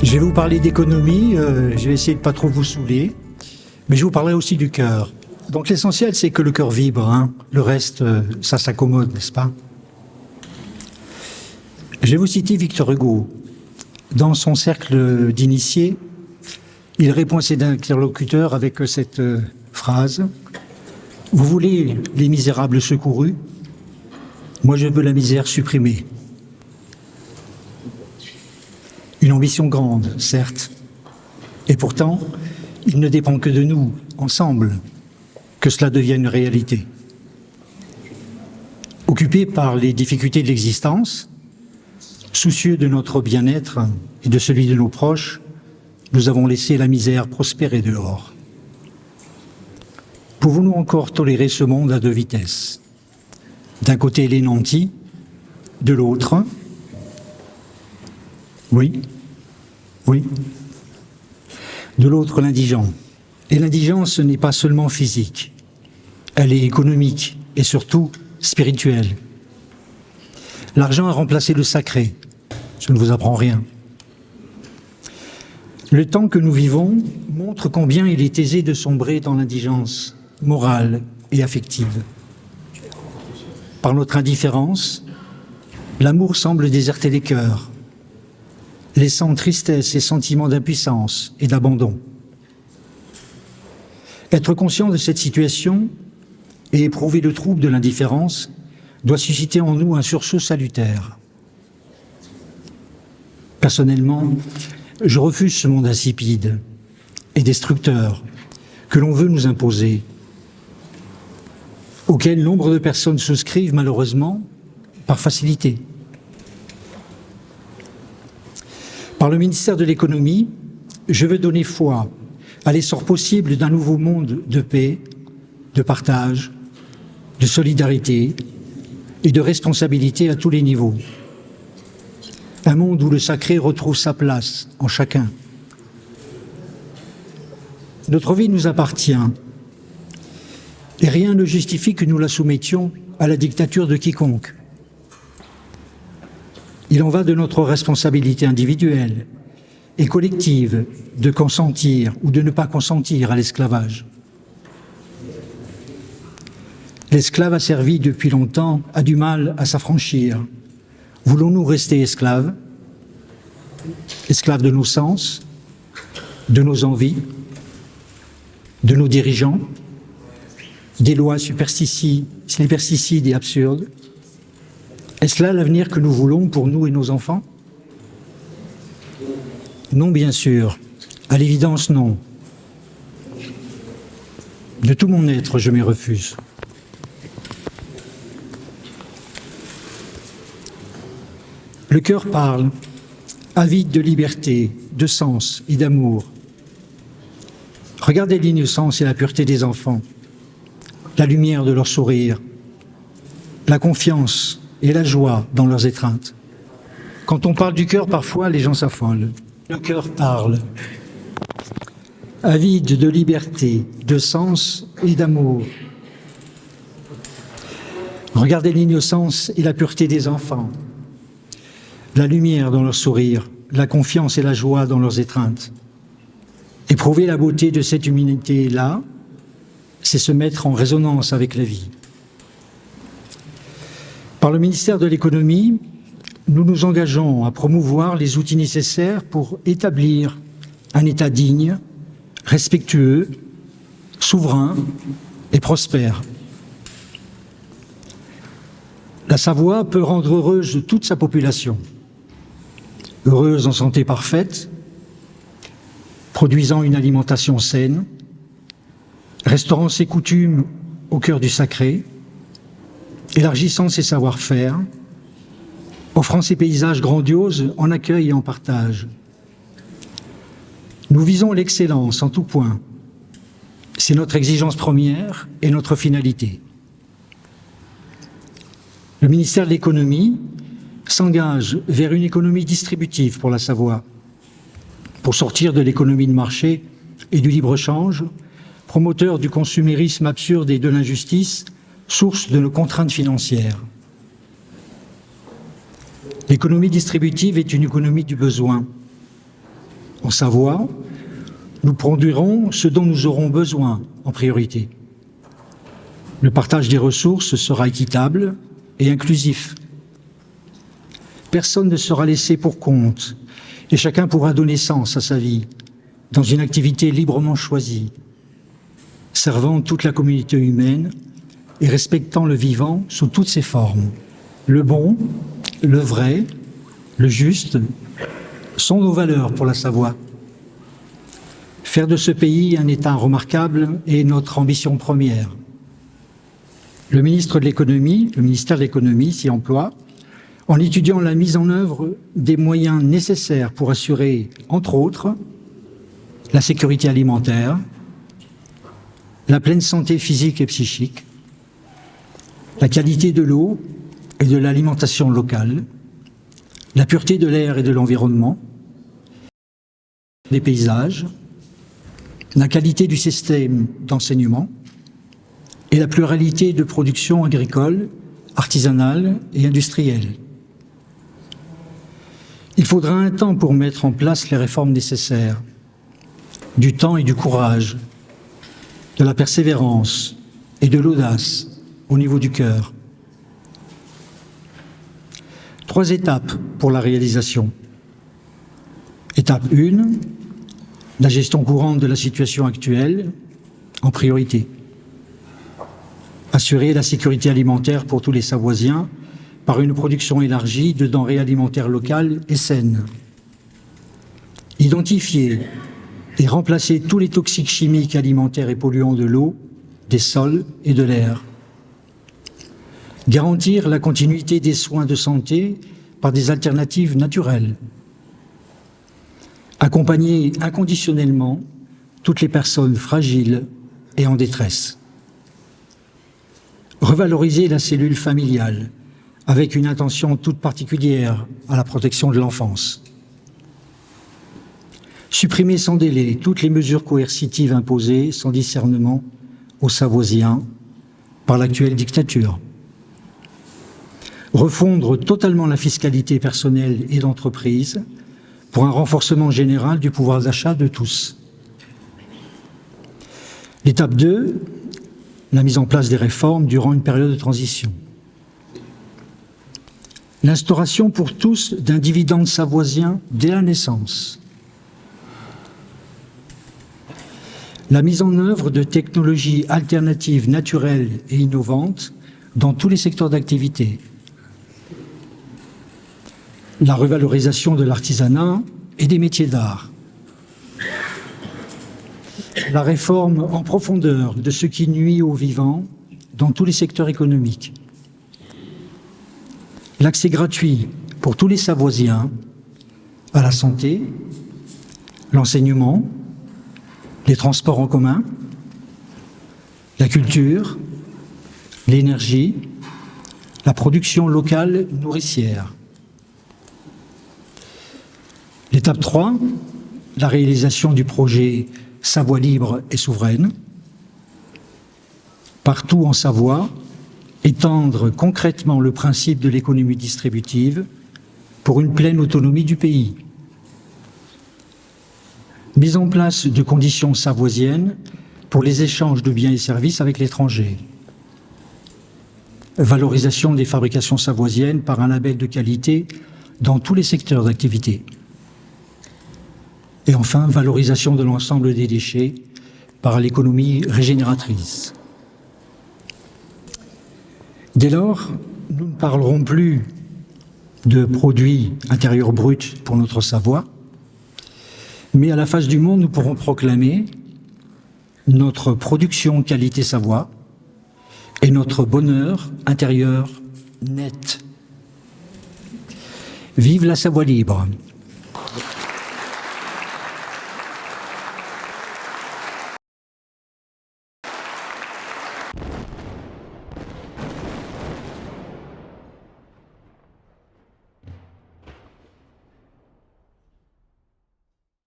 Je vais vous parler d'économie, je vais essayer de ne pas trop vous saouler, mais je vous parlerai aussi du cœur. Donc l'essentiel, c'est que le cœur vibre, hein. Le reste, ça s'accommode, n'est-ce pas? Je vais vous citer Victor Hugo. Dans son cercle d'initiés, il répond à ses interlocuteurs avec cette phrase. « Vous voulez les misérables secourus? Moi, je veux la misère supprimée. » Une ambition grande, certes, et pourtant, il ne dépend que de nous, ensemble, que cela devienne une réalité. Occupés par les difficultés de l'existence, soucieux de notre bien-être et de celui de nos proches, nous avons laissé la misère prospérer dehors. Pouvons-nous encore tolérer ce monde à deux vitesses? D'un côté les nantis, de l'autre, oui, de l'autre l'indigent. Et l'indigence, ce n'est pas seulement physique, elle est économique et surtout spirituelle. L'argent a remplacé le sacré, je ne vous apprends rien. Le temps que nous vivons montre combien il est aisé de sombrer dans l'indigence morale et affective. Par notre indifférence, l'amour semble déserter les cœurs, laissant tristesse et sentiment d'impuissance et d'abandon. Être conscient de cette situation et éprouver le trouble de l'indifférence doit susciter en nous un sursaut salutaire. Personnellement, je refuse ce monde insipide et destructeur que l'on veut nous imposer, auquel nombre de personnes souscrivent malheureusement par facilité. Par le ministère de l'Économie, je veux donner foi à l'essor possible d'un nouveau monde de paix, de partage, de solidarité et de responsabilité à tous les niveaux. Un monde où le sacré retrouve sa place en chacun. Notre vie nous appartient et rien ne justifie que nous la soumettions à la dictature de quiconque. Il en va de notre responsabilité individuelle et collective de consentir ou de ne pas consentir à l'esclavage. L'esclave asservi depuis longtemps a du mal à s'affranchir. Voulons-nous rester esclaves? Esclaves de nos sens, de nos envies, de nos dirigeants, des lois superstitieuses et absurdes? Est-ce là l'avenir que nous voulons pour nous et nos enfants? Non, bien sûr. À l'évidence, non. De tout mon être, je m'y refuse. Le cœur parle, avide de liberté, de sens et d'amour. Regardez l'innocence et la pureté des enfants, la lumière de leur sourire, la confiance et la joie dans leurs étreintes. Quand on parle du cœur, parfois, les gens s'affolent. Le cœur parle, avide de liberté, de sens et d'amour. Regardez l'innocence et la pureté des enfants, la lumière dans leur sourire, la confiance et la joie dans leurs étreintes. Éprouver la beauté de cette humanité-là, c'est se mettre en résonance avec la vie. Par le ministère de l'Économie, nous nous engageons à promouvoir les outils nécessaires pour établir un État digne, respectueux, souverain et prospère. La Savoie peut rendre heureuse toute sa population, heureuse en santé parfaite, produisant une alimentation saine, restaurant ses coutumes au cœur du sacré, élargissant ses savoir-faire, offrant ses paysages grandioses en accueil et en partage. Nous visons l'excellence en tout point. C'est notre exigence première et notre finalité. Le ministère de l'Économie s'engage vers une économie distributive pour la Savoie, pour sortir de l'économie de marché et du libre-échange, promoteur du consumérisme absurde et de l'injustice, source de nos contraintes financières. L'économie distributive est une économie du besoin. En Savoie, nous produirons ce dont nous aurons besoin en priorité. Le partage des ressources sera équitable et inclusif. Personne ne sera laissé pour compte et chacun pourra donner sens à sa vie dans une activité librement choisie, servant toute la communauté humaine et respectant le vivant sous toutes ses formes. Le bon, le vrai, le juste sont nos valeurs pour la Savoie. Faire de ce pays un État remarquable est notre ambition première. Le ministère de l'Économie s'y emploie en étudiant la mise en œuvre des moyens nécessaires pour assurer, entre autres, la sécurité alimentaire, la pleine santé physique et psychique, la qualité de l'eau et de l'alimentation locale, la pureté de l'air et de l'environnement, des paysages, la qualité du système d'enseignement et la pluralité de production agricole, artisanale et industrielle. Il faudra un temps pour mettre en place les réformes nécessaires, du temps et du courage, de la persévérance et de l'audace au niveau du cœur. 3 étapes pour la réalisation. Étape 1, la gestion courante de la situation actuelle en priorité. Assurer la sécurité alimentaire pour tous les Savoisiens par une production élargie de denrées alimentaires locales et saines. Identifier et remplacer tous les toxiques chimiques alimentaires et polluants de l'eau, des sols et de l'air. Garantir la continuité des soins de santé par des alternatives naturelles. Accompagner inconditionnellement toutes les personnes fragiles et en détresse. Revaloriser la cellule familiale avec une attention toute particulière à la protection de l'enfance. Supprimer sans délai toutes les mesures coercitives imposées sans discernement aux Savoisiens par l'actuelle dictature. Refondre totalement la fiscalité personnelle et d'entreprise pour un renforcement général du pouvoir d'achat de tous. L'étape 2, la mise en place des réformes durant une période de transition. L'instauration pour tous d'un dividende savoisien dès la naissance. La mise en œuvre de technologies alternatives naturelles et innovantes dans tous les secteurs d'activité. La revalorisation de l'artisanat et des métiers d'art. La réforme en profondeur de ce qui nuit aux vivants dans tous les secteurs économiques. L'accès gratuit pour tous les Savoisiens à la santé, l'enseignement, les transports en commun, la culture, l'énergie, la production locale nourricière. L'étape 3, la réalisation du projet Savoie libre et souveraine. Partout en Savoie, étendre concrètement le principe de l'économie distributive pour une pleine autonomie du pays. Mise en place de conditions savoisiennes pour les échanges de biens et services avec l'étranger. Valorisation des fabrications savoisiennes par un label de qualité dans tous les secteurs d'activité. Et enfin, valorisation de l'ensemble des déchets par l'économie régénératrice. Dès lors, nous ne parlerons plus de produits intérieurs bruts pour notre Savoie, mais à la face du monde, nous pourrons proclamer notre production qualité Savoie et notre bonheur intérieur net. Vive la Savoie libre!